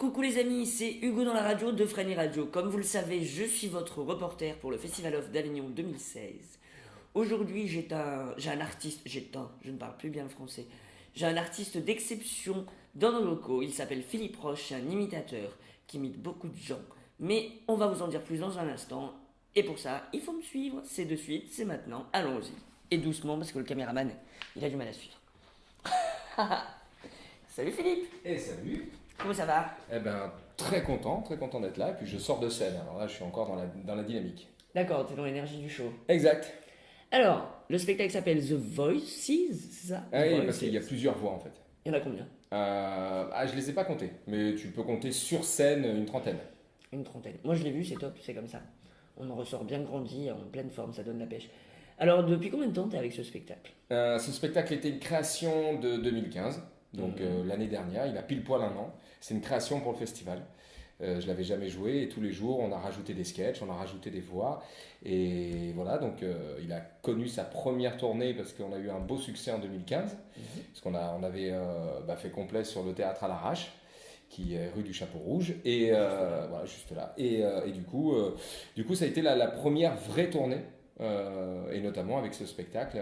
coucou les amis, c'est Hugo dans la radio de Frenny Radio. Comme vous le savez, je suis votre reporter pour le Festival of d'Avignon 2016. Aujourd'hui, j'ai un artiste, je ne parle plus bien le français. J'ai un artiste d'exception dans nos locaux. Il s'appelle Philippe Roche, c'est un imitateur qui imite beaucoup de gens. Mais on va vous en dire plus dans un instant. Et pour ça, il faut me suivre. C'est de suite, c'est maintenant. Allons-y. Et doucement parce que le caméraman, il a du mal à suivre. Salut Philippe. Et salut. Comment ça va? Eh ben, très content d'être là. Et puis je sors de scène. Alors là, je suis encore dans la dynamique. D'accord, t'es dans l'énergie du show. Exact. Alors, le spectacle s'appelle The Voices, c'est ça? Ah oui, Voices. parce qu'il y a plusieurs voix en fait. Il y en a combien? Je les ai pas comptés, mais tu peux compter sur scène une trentaine. Une trentaine. Moi je l'ai vu, c'est top, c'est comme ça. On en ressort bien grandi, en pleine forme, ça donne la pêche. Alors, depuis combien de temps t'es avec ce spectacle? Ce spectacle était une création de 2015, donc l'année dernière. Il a pile poil un an. C'est une création pour le festival. Je l'avais jamais joué et tous les jours on a rajouté des sketchs, on a rajouté des voix et voilà, donc il a connu sa première tournée parce qu'on a eu un beau succès en 2015 parce on avait fait complet sur le théâtre à l'Arrache qui est rue du Chapeau Rouge et voilà, juste là et du coup ça a été la première vraie tournée. Et notamment avec ce spectacle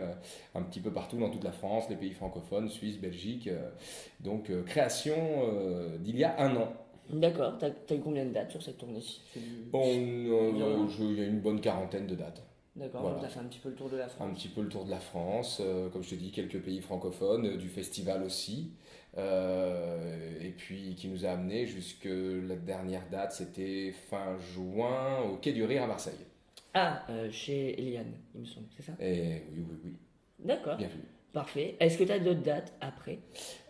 un petit peu partout dans toute la France, les pays francophones, Suisse, Belgique, donc création d'il y a un an. D'accord, t'as eu combien de dates sur cette tournée-ci? Il y a une bonne quarantaine de dates. D'accord, Voilà. donc t'as fait un petit peu le tour de la Un France. petit peu le tour de la France, comme je te dis, quelques pays francophones, du festival aussi, et puis qui nous a amené jusque la dernière date, c'était fin juin au Quai du Rire à Marseille. Ah, chez Eliane, il me semble, c'est ça? Et oui, D'accord, bien vu. parfait. Est-ce que t'as d'autres dates après?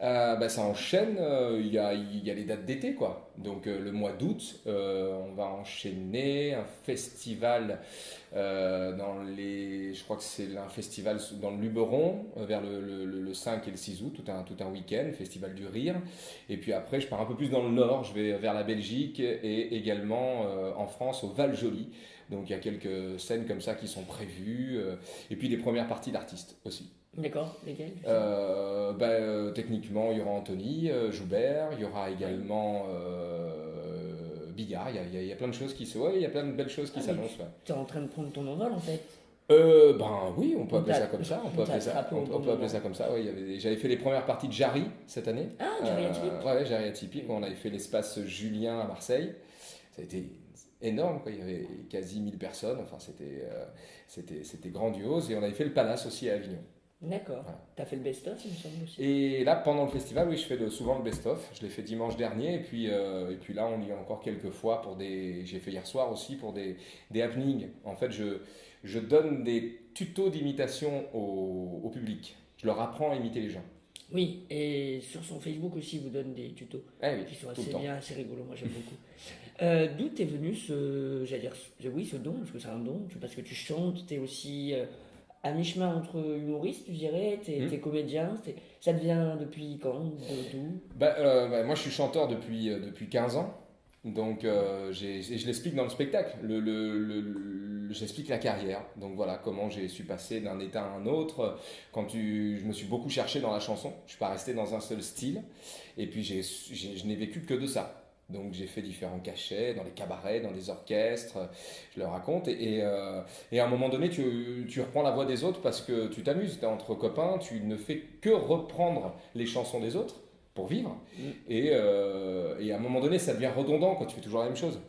Ça enchaîne, il y a les dates d'été quoi. Donc le mois d'août, on va enchaîner un festival je crois que c'est un festival dans le Luberon vers le 5 et le 6 août, tout un week-end, festival du rire. Et puis après je pars un peu plus dans le nord, je vais vers la Belgique et également en France au Val-Joli. Donc il y a quelques scènes comme ça qui sont prévues et puis des premières parties d'artistes aussi. D'accord, lesquels? Techniquement, il y aura Anthony, Joubert, il y aura également Bigard, il y a plein de choses il y a plein de belles choses qui Ah, mais s'annoncent. Ouais. t'es en train de prendre ton envol en fait. Oui, on peut On appeler t'a- ça comme ça, on t'a attrapé au bon on peut appeler moment. ça comme ça. Ouais, j'avais fait les premières parties de Jarry cette année. Ah, Jarry Atypique. Ouais, Jarry Atypique, on avait fait l'espace Julien à Marseille. Ça a été énorme, quoi. Il y avait quasi 1000 personnes, enfin c'était grandiose. Et on avait fait le Palace aussi à Avignon. D'accord. Voilà. T'as fait le best-of, il me semble aussi. Et là, pendant le festival, oui, je fais souvent le best-of. Je l'ai fait dimanche dernier, et puis là, on y est encore quelques fois j'ai fait hier soir aussi pour des happenings. En fait, je donne des tutos d'imitation au public. Je leur apprends à imiter les gens. Oui, et sur son Facebook aussi, il vous donne des tutos Eh oui, qui sont tout assez le temps. bien, assez rigolos, moi j'aime beaucoup. D'où t'es venu ce don, parce que c'est un don, parce que tu chantes, t'es aussi à mi-chemin entre humoristes, tu dirais, t'es comédien, ça te vient depuis quand, d'où? Moi, je suis chanteur depuis 15 ans. Donc, je l'explique dans le spectacle. J'explique la carrière. Donc voilà, comment j'ai su passer d'un état à un autre. Je me suis beaucoup cherché dans la chanson. Je suis pas resté dans un seul style. Et puis, je n'ai vécu que de ça. Donc j'ai fait différents cachets dans les cabarets, dans les orchestres, je leur raconte. Et à un moment donné, tu reprends la voix des autres parce que tu t'amuses. T'es entre copains, tu ne fais que reprendre les chansons des autres pour vivre. Et à un moment donné, ça devient redondant quand tu fais toujours la même chose.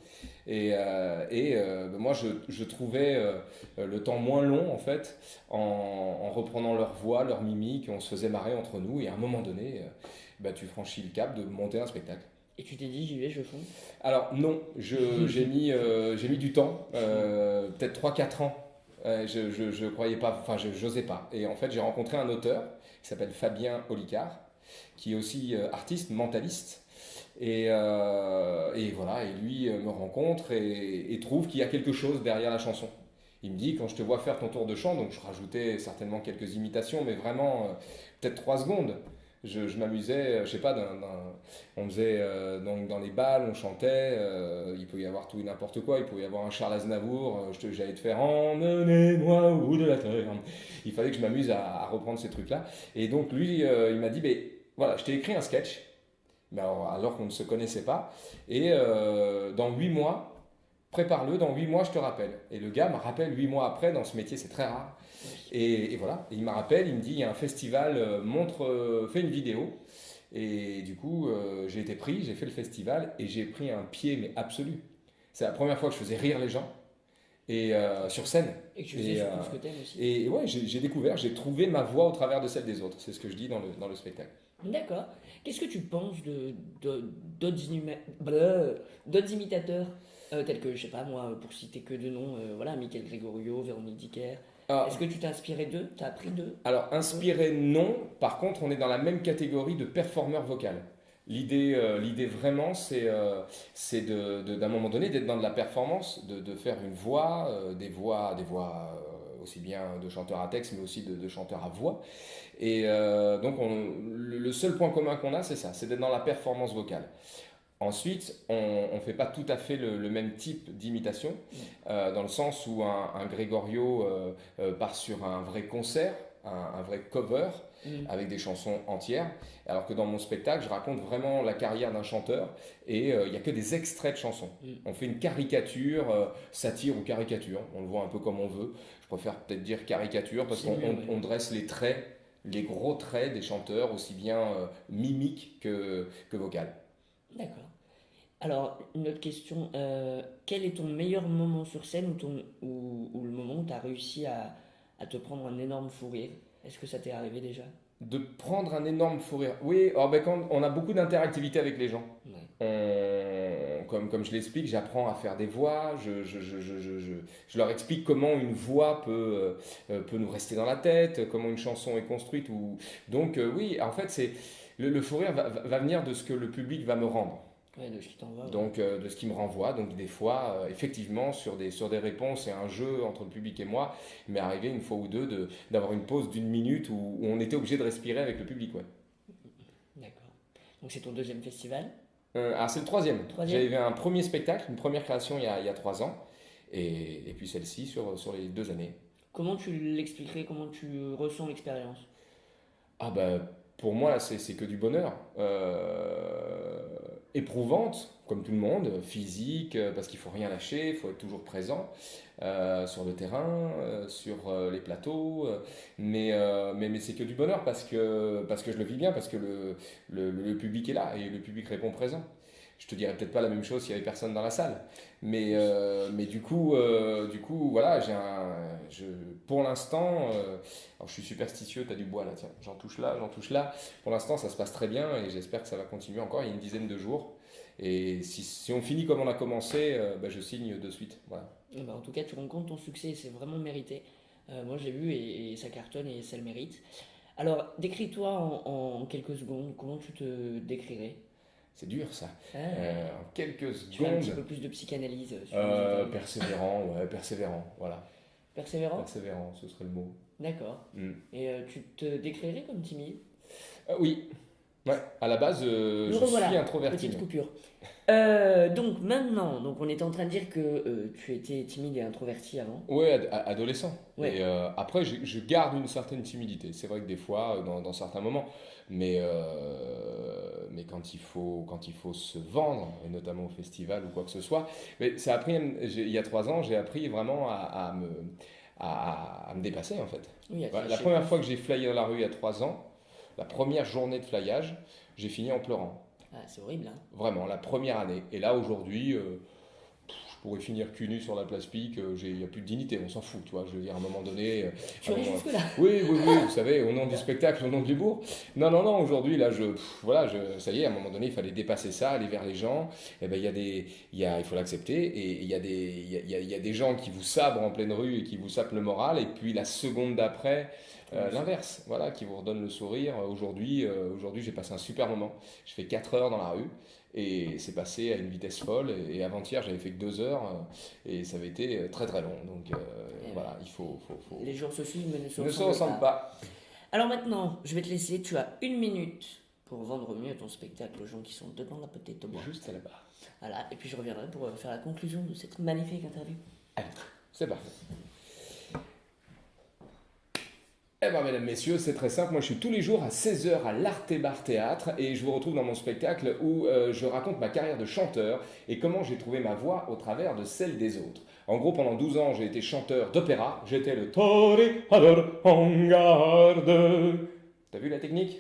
Moi, je trouvais le temps moins long en fait en reprenant leur voix, leur mimique. On se faisait marrer entre nous. Et à un moment donné, tu franchis le cap de monter un spectacle. Et tu t'es dit, j'y vais, je fonce? Alors non, j'ai mis du temps, peut-être 3 4 ans. Je croyais pas, enfin je n'osais pas. Et en fait j'ai rencontré un auteur qui s'appelle Fabien Olicard, qui est aussi artiste, mentaliste. Et voilà, et lui me rencontre et trouve qu'il y a quelque chose derrière la chanson. Il me dit, quand je te vois faire ton tour de chant, donc je rajoutais certainement quelques imitations, mais vraiment peut-être 3 secondes. Je m'amusais, je sais pas, on faisait donc dans les balles, on chantait, il peut y avoir tout et n'importe quoi, il peut y avoir un Charles Aznavour, j'allais te faire emmenez-moi au bout de la terre. Il fallait que je m'amuse à reprendre ces trucs-là. Et donc lui, il m'a dit, voilà, je t'ai écrit un sketch, Mais alors qu'on ne se connaissait pas. Et dans 8 mois, prépare-le, dans 8 mois, je te rappelle. Et le gars me rappelle 8 mois après, dans ce métier, c'est très rare. Et voilà, et il me rappelle, il me dit, il y a un festival, fais une vidéo. Et du coup, j'ai été pris, j'ai fait le festival et j'ai pris un pied, mais absolu. C'est la première fois que je faisais rire les gens et sur scène. Et que tu faisais surtout ce que t'aimes aussi. Et ouais, j'ai découvert, j'ai trouvé ma voix au travers de celle des autres. C'est ce que je dis dans le spectacle. D'accord. Qu'est-ce que tu penses d'autres imitateurs tels que, je sais pas moi, pour citer que deux noms, voilà, Michael Gregorio, Véronique Dicker. Ah, Est-ce que tu t'es inspiré d'eux? T'as appris d'eux? alors, inspiré, non. Par contre, on est dans la même catégorie de performeur vocal. L'idée vraiment, d'un moment donné, d'être dans de la performance, de faire une voix, des voix aussi bien de chanteurs à texte, mais aussi de chanteurs à voix. Et donc, le seul point commun qu'on a, c'est ça, c'est d'être dans la performance vocale. Ensuite, on ne fait pas tout à fait le même type d'imitation, dans le sens où un Gregorio part sur un vrai concert, un vrai cover, avec des chansons entières, alors que dans mon spectacle, je raconte vraiment la carrière d'un chanteur, et il n'y a que des extraits de chansons. On fait une caricature, satire ou caricature, on le voit un peu comme on veut. Je préfère peut-être dire caricature, parce qu'on on dresse les traits, les gros traits des chanteurs, aussi bien mimiques que vocales. D'accord. Alors, une autre question. Quel est ton meilleur moment sur scène ou le moment où tu as réussi à te prendre un énorme fou rire? Est-ce que ça t'est arrivé déjà? De prendre un énorme fou rire. Oui, alors quand on a beaucoup d'interactivité avec les gens. Ouais. Comme je l'explique, j'apprends à faire des voix, je leur explique comment une voix peut nous rester dans la tête, comment une chanson est construite. Donc oui, en fait, le fou rire va venir de ce que le public va me rendre. Ouais, de ce qui t'envoie. Ouais. Donc de ce qui me renvoie. Donc des fois, effectivement, sur des réponses et un jeu entre le public et moi, il m'est arrivé une fois ou deux d'avoir une pause d'une minute où on était obligé de respirer avec le public. Ouais. D'accord. Donc c'est ton deuxième festival? Alors c'est le troisième. Troisième. J'avais un premier spectacle, une première création il y a 3 ans, et puis celle-ci sur les 2 années. Comment tu l'expliquerais? Comment tu ressens l'expérience? Ah bah pour moi là c'est que du bonheur. Éprouvante, comme tout le monde, physique, parce qu'il faut rien lâcher, il faut être toujours présent sur le terrain, sur les plateaux, mais c'est que du bonheur parce que je le vis bien, parce que le public est là et le public répond présent. Je te dirais peut-être pas la même chose s'il y avait personne dans la salle, mais du coup, voilà, pour l'instant, alors je suis superstitieux, tu as du bois là, tiens, j'en touche là, j'en touche là. Pour l'instant, ça se passe très bien et j'espère que ça va continuer encore. Il y a une dizaine de jours. Et si on finit comme on a commencé, je signe de suite. Voilà. Bah, en tout cas, tu rends compte ton succès, c'est vraiment mérité. Moi, j'ai vu et ça cartonne et ça le mérite. Alors, décris-toi en quelques secondes. Comment tu te décrirais? C'est dur ça. Ah, En quelques tu fais un petit secondes, peu plus de psychanalyse sur les interviews. persévérant, ouais, persévérant, voilà. Persévérant? Persévérant, ce serait le mot. D'accord. Mm. Et tu te décrirais comme timide? Oui, ouais, à la base, Nous je revoilà. suis introverti. Petite coupure. Donc maintenant, donc on était en train de dire que tu étais timide et introverti avant. Ouais, adolescent. Ouais. Et après, je garde une certaine timidité. C'est vrai que des fois, dans certains moments, mais quand il faut se vendre, et notamment au festival ou quoi que ce soit, mais ça a pris, il y a 3 ans, j'ai appris vraiment à me dépasser en fait. Oui, Voilà, la première fois que j'ai flyé dans la rue il y a 3 ans, la première journée de flyage, j'ai fini en pleurant. Ah, c'est horrible, hein. Vraiment, la première année. Et là, aujourd'hui, je pourrais finir cul nu sur la place Pic, il n'y a plus de dignité, on s'en fout, tu vois. Je veux dire, à un moment donné. Tu irais jusque-là? Oui, oui, oui, vous savez, au nom du spectacle, au nom de l'humour. Non, non, non, aujourd'hui, là, ça y est, à un moment donné, il fallait dépasser ça, aller vers les gens. Et ben, il faut l'accepter. Et il y a des gens qui vous sabrent en pleine rue et qui vous sapent le moral. Et puis, la seconde d'après, l'inverse, voilà, qui vous redonne le sourire. Aujourd'hui, j'ai passé un super moment. Je fais 4 heures dans la rue. Et c'est passé à une vitesse folle. Et avant-hier, j'avais fait que 2 heures. Et ça avait été très très long. Donc voilà, il faut. Les jours se filment mais ne se ressemblent pas. Alors maintenant, je vais te laisser. Tu as 1 minute pour vendre mieux ton spectacle aux gens qui sont devant la petite boîte. Juste là-bas. Voilà, et puis je reviendrai pour faire la conclusion de cette magnifique interview. Allez, c'est parfait. Eh bien, mesdames, messieurs, c'est très simple. Moi, je suis tous les jours à 16h à l'Arte Bar Théâtre et je vous retrouve dans mon spectacle où je raconte ma carrière de chanteur et comment j'ai trouvé ma voix au travers de celle des autres. En gros, pendant 12 ans, j'ai été chanteur d'opéra. J'étais le toréador en garde. T'as vu la technique?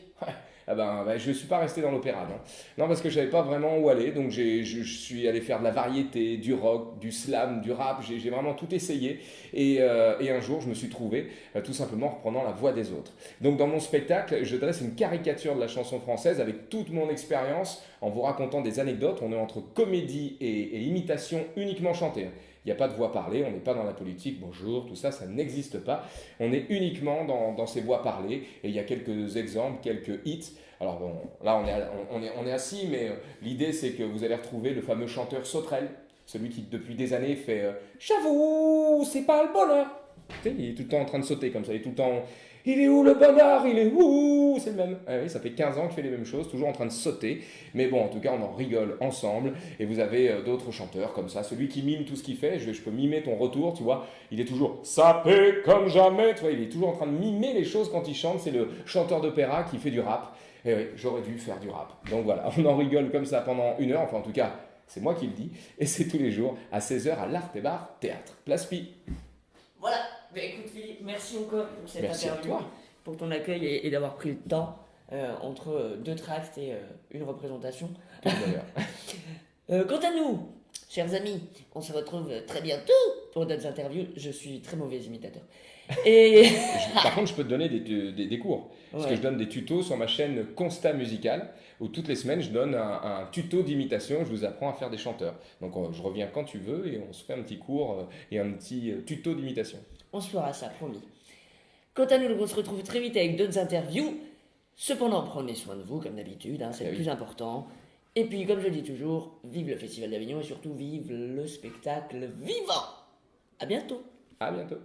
Ah ben, je ne suis pas resté dans l'opéra, non. Non, parce que je savais pas vraiment où aller, donc je suis allé faire de la variété, du rock, du slam, du rap, j'ai vraiment tout essayé. Et un jour, je me suis trouvé tout simplement en reprenant la voix des autres. Donc dans mon spectacle, je dresse une caricature de la chanson française avec toute mon expérience en vous racontant des anecdotes. On est entre comédie et imitation uniquement chantée. Il n'y a pas de voix parlée, on n'est pas dans la politique, bonjour, tout ça, ça n'existe pas. On est uniquement dans ces voix parlées et il y a quelques exemples, quelques hits. Alors bon, là on est assis, mais l'idée c'est que vous allez retrouver le fameux chanteur Sauterelle, celui qui depuis des années fait J'avoue, c'est pas le bonheur. Tu sais, il est tout le temps en train de sauter comme ça, il est tout le temps il est où le bonheur? Il est où? C'est le même. Ah oui, ça fait 15 ans qu'il fait les mêmes choses, toujours en train de sauter. Mais bon, en tout cas, on en rigole ensemble. Et vous avez d'autres chanteurs comme ça. Celui qui mime tout ce qu'il fait, je peux mimer ton retour, tu vois. Il est toujours sapé comme jamais. Tu vois, il est toujours en train de mimer les choses quand il chante. C'est le chanteur d'opéra qui fait du rap. Et oui, j'aurais dû faire du rap. Donc voilà, on en rigole comme ça pendant 1 heure. Enfin, en tout cas, c'est moi qui le dis. Et c'est tous les jours à 16h à l'Arte Bar Théâtre. Place Pi. Voilà. Ben, écoute Philippe, merci encore pour cette Merci à interview, toi. pour ton accueil et d'avoir pris le temps entre 2 tracts et une représentation. D'ailleurs. Quant à nous, chers amis, on se retrouve très bientôt pour d'autres interviews. Je suis très mauvais imitateur. Et Par contre, je peux te donner des cours. Parce ouais. que je donne des tutos sur ma chaîne Constat Musical, où toutes les semaines, je donne un tuto d'imitation. Je vous apprends à faire des chanteurs. Donc, je reviens quand tu veux et on se fait un petit cours et un petit tuto d'imitation. On se fera ça, promis. Quant à nous, on se retrouve très vite avec d'autres interviews. Cependant, prenez soin de vous, comme d'habitude, c'est le plus important. Et puis, comme je dis toujours, vive le Festival d'Avignon et surtout vive le spectacle vivant. À bientôt. À bientôt.